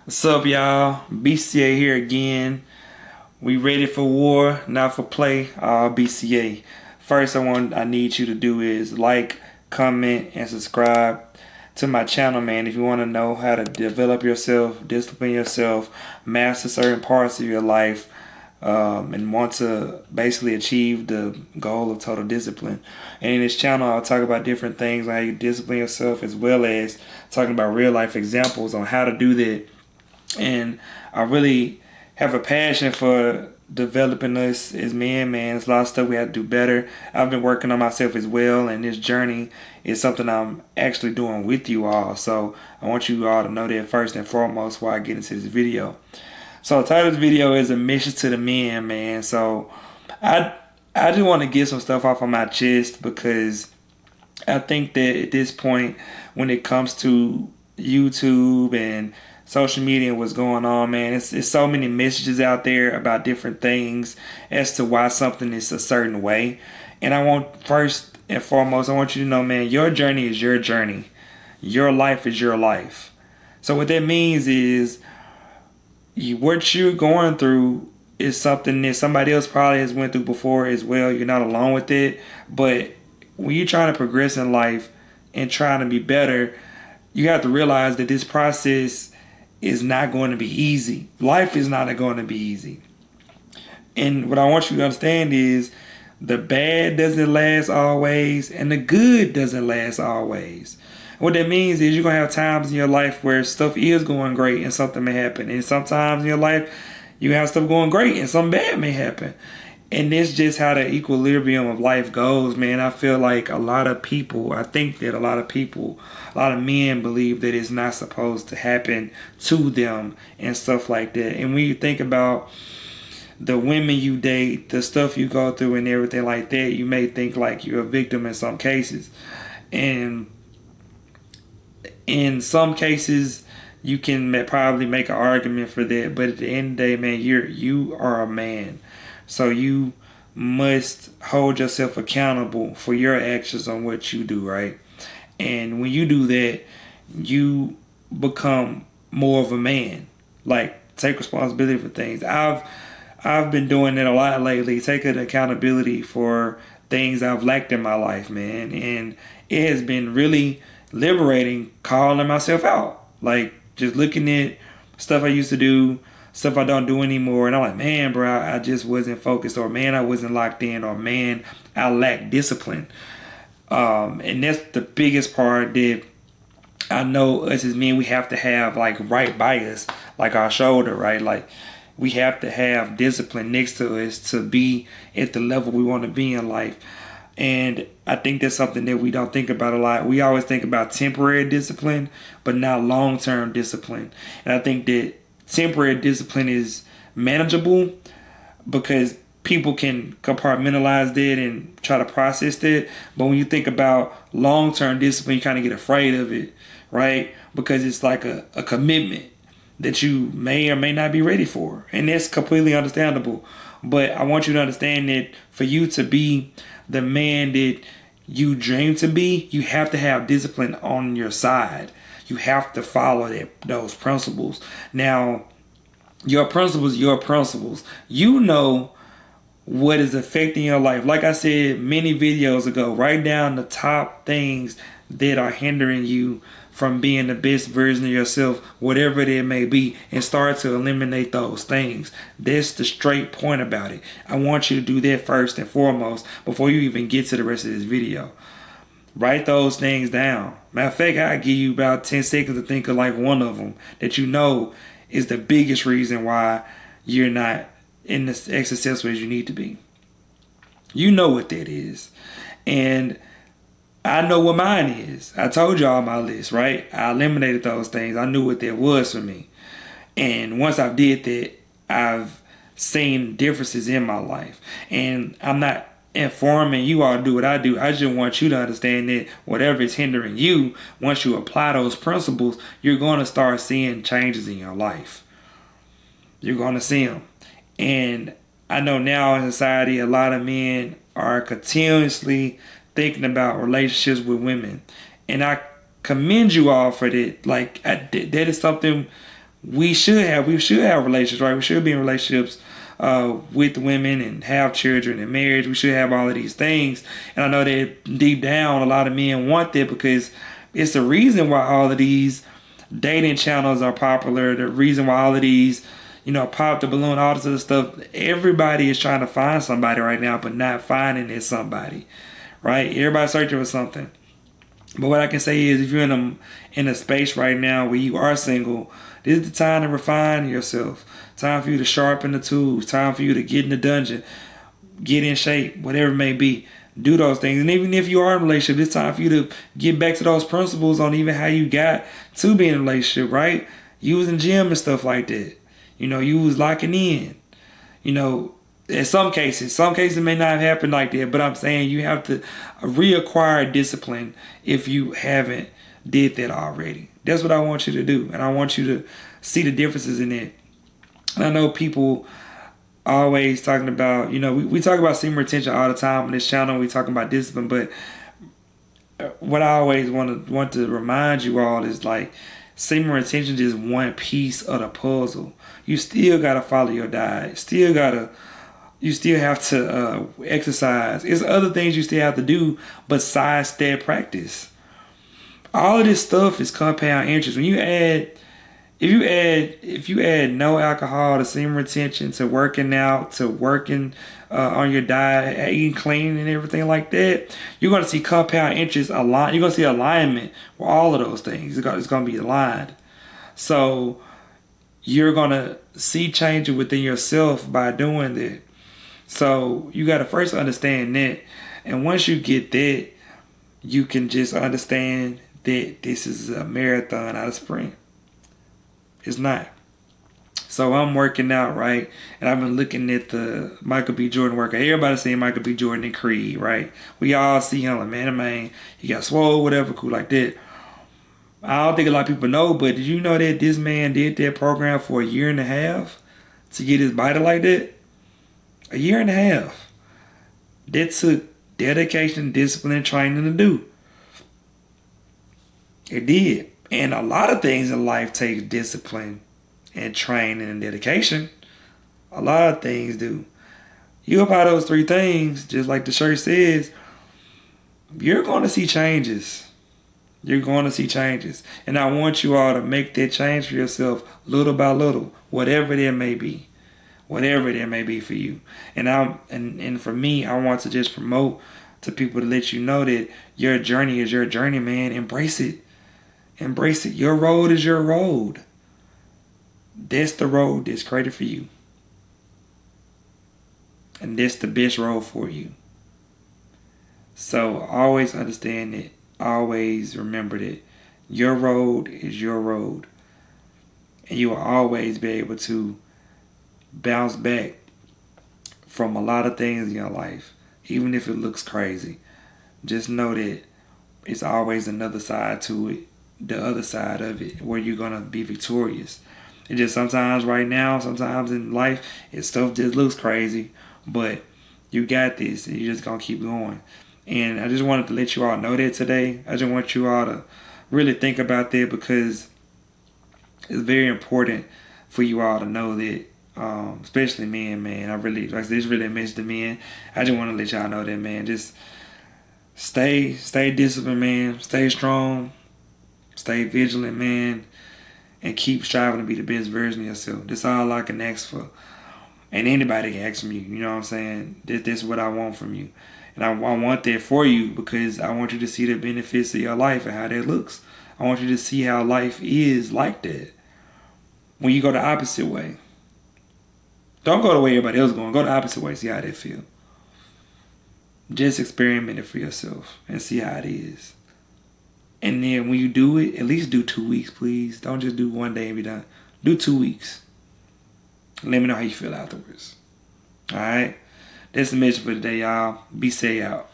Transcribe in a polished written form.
What's up, y'all? BCA here again. We ready for war, not for play. BCA. First, I need you to do is like, comment, and subscribe to my channel, man. If you want to know how to develop yourself, discipline yourself, master certain parts of your life, and want to basically achieve the goal of total discipline. And in this channel, I'll talk about different things on how you discipline yourself, as well as talking about real life examples on how to do that. And I really have a passion for developing us as men, man. There's a lot of stuff we have to do better. I've been working on myself as well, and this journey is something I'm actually doing with you all. So I want you all to know that first and foremost before I get into this video. So the title of this video is a mission to the men, man. So I just want to get some stuff off of my chest, because I think that at this point, when it comes to YouTube and social media and what's going on, man, it's so many messages out there about different things as to why something is a certain way. And I want, first and foremost, I want you to know, man, your journey is your journey. Your life is your life. So what that means is what you're going through is something that somebody else probably has went through before as well. You're not alone with it. But when you're trying to progress in life and trying to be better, you have to realize that this process is not going to be easy. Life is not going to be easy. And what I want you to understand is the bad doesn't last always, and the good doesn't last always. What that means is you're going to have times in your life where stuff is going great and something may happen. And sometimes in your life, you have stuff going great and something bad may happen. And that's just how the equilibrium of life goes, man. I feel like a lot of people, I think that a lot of men believe that it's not supposed to happen to them and stuff like that. And when you think about the women you date, the stuff you go through and everything like that, you may think like you're a victim in some cases. And in some cases, you can probably make an argument for that. But at the end of the day, man, you are a man. So you must hold yourself accountable for your actions on what you do, right? And when you do that, you become more of a man. Like, take responsibility for things. I've been doing it a lot lately, taking accountability for things I've lacked in my life, man. And it has been really liberating calling myself out. Like, just looking at stuff I used to do, stuff I don't do anymore, and I'm like, man, bro, I just wasn't focused, or man, I wasn't locked in, or man, I lack discipline. And that's the biggest part that I know us as men, we have to have, like, right by us, like our shoulder, right? Like, we have to have discipline next to us to be at the level we want to be in life. And I think that's something that we don't think about a lot. We always think about temporary discipline, but not long-term discipline. And I think that temporary discipline is manageable because people can compartmentalize that and try to process that. But when you think about long-term discipline, you kind of get afraid of it, right? Because it's like a commitment that you may or may not be ready for. And that's completely understandable. But I want you to understand that for you to be the man that you dream to be, you have to have discipline on your side. You have to follow those principles. Now, your principles. You know what is affecting your life. Like I said many videos ago, write down the top things that are hindering you from being the best version of yourself, whatever it may be, and start to eliminate those things. That's the straight point about it. I want you to do that first and foremost before you even get to the rest of this video. Write those things down. Matter of fact, I'll give you about 10 seconds to think of like one of them that you know is the biggest reason why you're not in as successful as you need to be. You know what that is. And I know what mine is. I told y'all my list, right? I eliminated those things. I knew what that was for me. And once I did that, I've seen differences in my life. And I'm not informing you all to do what I do. I just want you to understand that whatever is hindering you, once you apply those principles, you're going to start seeing changes in your life. You're going to see them. And I know now in society, a lot of men are continuously thinking about relationships with women. And I commend you all for that. Like, that is something we should have. We should have relationships, right? We should be in relationships with women and have children and marriage. We should have all of these things. And I know that deep down, a lot of men want that because it's the reason why all of these dating channels are popular. The reason why all of these, pop the balloon, all this other stuff. Everybody is trying to find somebody right now, but not finding it somebody, right? Everybody's searching for something. But what I can say is, if you're in a space right now where you are single, this is the time to refine yourself. Time for you to sharpen the tools. Time for you to get in the dungeon, get in shape, whatever it may be. Do those things. And even if you are in a relationship, it's time for you to get back to those principles on even how you got to be in a relationship, right? You was in gym and stuff like that. You was locking in. In some cases it may not happen like that, but I'm saying you have to reacquire discipline if you haven't did that already. That's what I want you to do, and I want you to see the differences in it. And I know people always talking about, we talk about semen retention all the time on this channel. We talking about discipline, but what I always want to remind you all is, like, semen retention is one piece of the puzzle. You still gotta follow your diet. You still have to exercise. There's other things you still have to do besides that practice. All of this stuff is compound interest. When if you add no alcohol to semen retention, to working out, to working on your diet, eating clean and everything like that, you're going to see compound interest align. You're going to see alignment with all of those things. It's going to be aligned. So you're going to see changes within yourself by doing that. So you got to first understand that. And once you get that, you can just understand that this is a marathon, not a sprint. It's not. So I'm working out, right? And I've been looking at the Michael B. Jordan workout. Everybody's saying Michael B. Jordan and Creed, right? We all see him like, man, he got swole, whatever, cool like that. I don't think a lot of people know, but did you know that this man did that program for 1.5 years to get his body like that? 1.5 years. That took dedication, discipline, and training to do. It did. And a lot of things in life take discipline and training and dedication. A lot of things do. You apply those 3 things, just like the shirt says, you're going to see changes. You're going to see changes. And I want you all to make that change for yourself little by little, whatever that may be. Whatever that may be for you. And for me, I want to just promote to people to let you know that your journey is your journey, man. Embrace it. Embrace it. Your road is your road. That's the road that's created for you. And that's the best road for you. So always understand it. Always remember that your road is your road. And you will always be able to bounce back from a lot of things in your life. Even if it looks crazy. Just know that it's always another side to it. The other side of it, where you're gonna be victorious. It just sometimes right now, sometimes in life, stuff just looks crazy, but you got this, and you're just gonna keep going. And I just wanted to let you all know that today. I just want you all to really think about that, because it's very important for you all to know that, especially men, man. I really, like, this really a message to men. I just want to let y'all know that, man. Just stay disciplined, man. Stay strong. Stay vigilant, man, and keep striving to be the best version of yourself. That's all I can ask for. And anybody can ask from you. You know what I'm saying? That's what I want from you. And I want that for you, because I want you to see the benefits of your life and how that looks. I want you to see how life is like that. When you go the opposite way. Don't go the way everybody else is going. Go the opposite way. See how that feel. Just experiment it for yourself and see how it is. And then when you do it, at least do 2 weeks, please. Don't just do 1 day and be done. Do 2 weeks. Let me know how you feel afterwards. All right? That's the message for today, y'all. Be safe out.